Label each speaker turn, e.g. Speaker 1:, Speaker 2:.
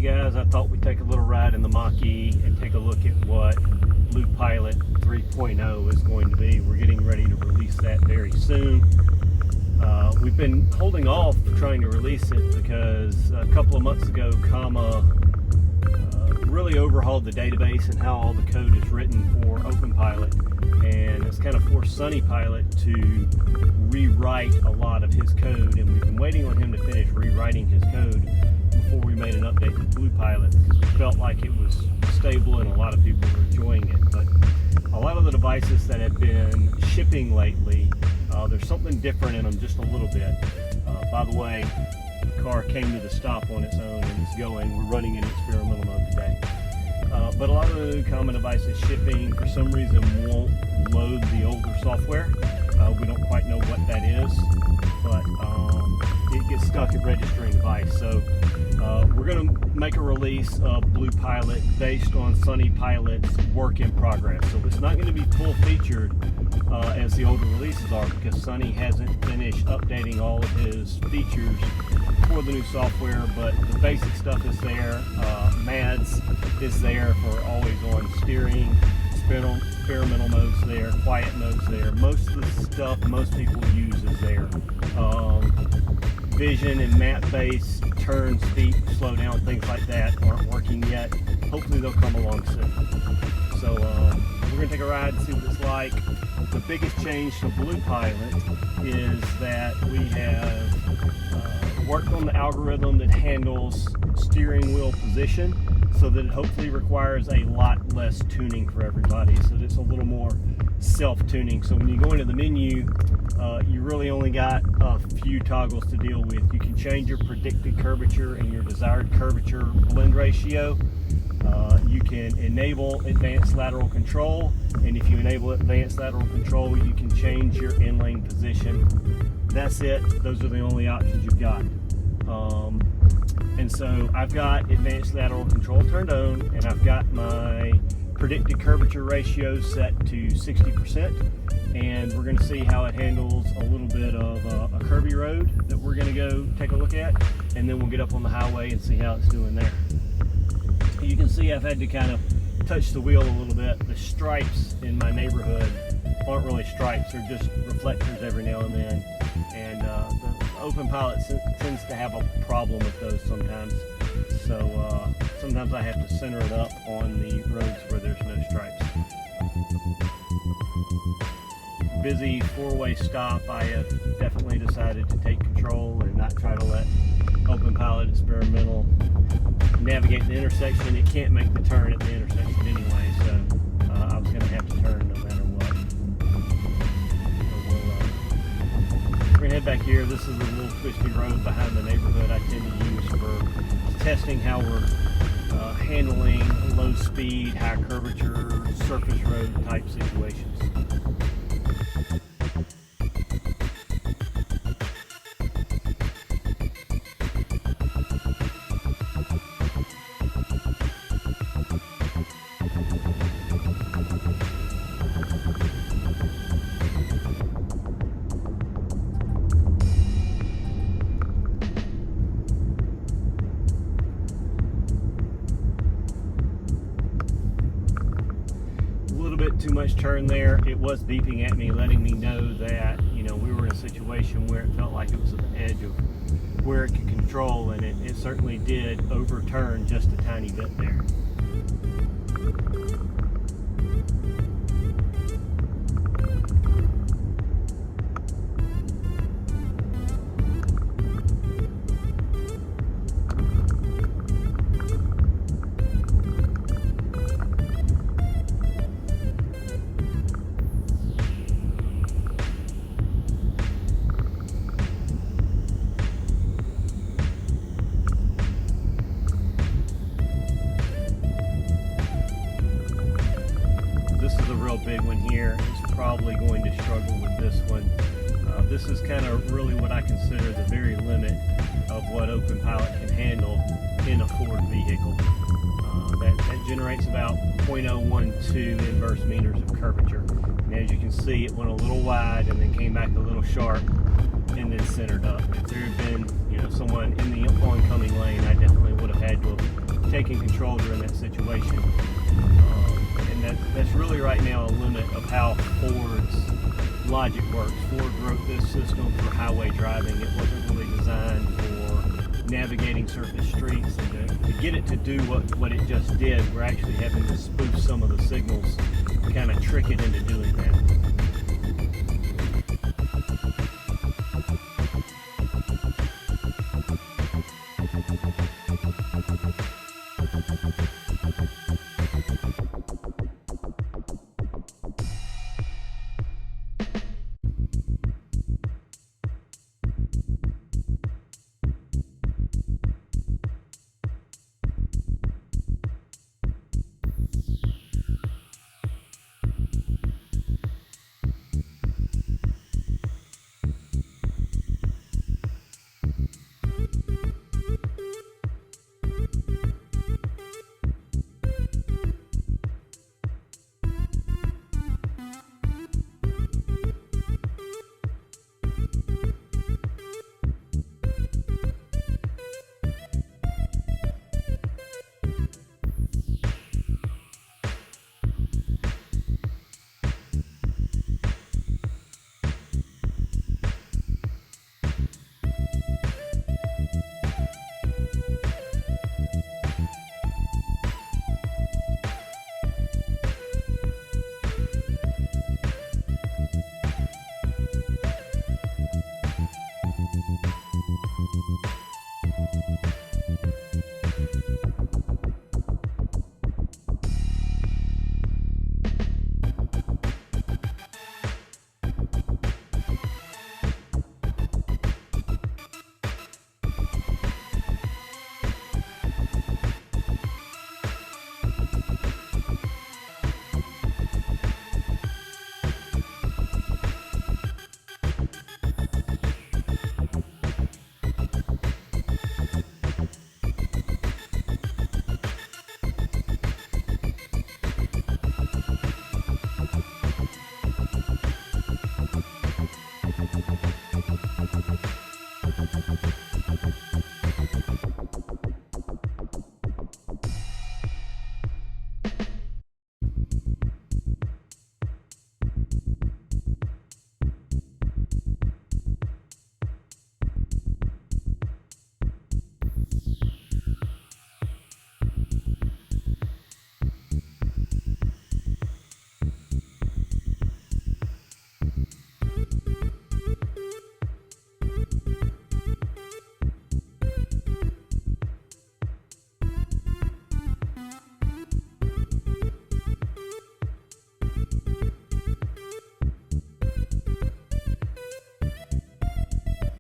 Speaker 1: guys, I thought we'd take a little ride in the MachE and take a look at what BluePilot 3.0 is going to be. We're getting ready to release that very soon. We've been holding off trying to release it because a couple of months ago, Comma really overhauled the database and how all the code is written for OpenPilot, and it's kind of forced SunnyPilot to rewrite a lot of his code, and we've been waiting on him to finish rewriting his code before we made an update to BluePilot because we felt like it was stable and a lot of people were enjoying it. But a lot of the devices that have been shipping lately, there's something different in them just a little bit. By the way, the car came to the stop on its own and it's going. We're running in experimental mode today. But a lot of the new Comma devices shipping for some reason won't load the older software. We don't quite know what that is, but it gets stuck at registering device. So we're going to make a release of BluePilot based on SunnyPilot's work in progress. So it's not going to be full featured as the older releases are, because Sunny hasn't finished updating all of his features for the new software, but the basic stuff is there. MADS is there for always on steering, experimental modes there, quiet modes there. Most of the stuff most people use is there. Vision and map-based turn, speed, slow down, things like that aren't working yet. Hopefully they'll come along soon. So we're going to take a ride and see what it's like. The biggest change to BluePilot is that we have worked on the algorithm that handles steering wheel position, so that it hopefully requires a lot less tuning for everybody, so that it's a little more self-tuning. So when you go into the menu, you really only got a few toggles to deal with. You can change your predicted curvature and your desired curvature blend ratio. You can enable advanced lateral control, and if you enable advanced lateral control, you can change your in-lane position. That's it. Those are the only options you've got. And so I've got advanced lateral control turned on, and I've got my predicted curvature ratio set to 60%, and we're going to see how it handles a little bit of a curvy road that we're going to go take a look at, and then we'll get up on the highway and see how it's doing there. You can see I've had to kind of touch the wheel a little bit. The stripes in my neighborhood aren't really stripes, they're just reflectors every now and then, and the OpenPilot tends to have a problem with those sometimes. So sometimes I have to center it up on the roads where there's no stripes. Busy four-way stop, I have definitely decided to take control and not try to let OpenPilot Experimental navigate the intersection. It can't make the turn at the intersection anyway, so I was going to have to turn no matter what. So we're going to head back here. This is a little twisty road behind the neighborhood I tend to use for testing how we're handling low speed, high curvature, surface road type situations. Too much turn there. It was beeping at me, letting me know that, you know, we were in a situation where it felt like it was at the edge of where it could control, and it certainly did overturn just a tiny bit there. Big one here is probably going to struggle with this one. This is kind of really what I consider the very limit of what OpenPilot can handle in a Ford vehicle. That generates about 0.012 inverse meters of curvature. And as you can see, it went a little wide and then came back a little sharp and then centered up. If there had been, you know, someone in the oncoming lane, I definitely would have had to have taking control during that situation. And that's really right now a limit of how Ford's logic works. Ford wrote this system for highway driving. It wasn't really designed for navigating surface streets. And to get it to do what it just did, we're actually having to spoof some of the signals, kind of trick it into doing that.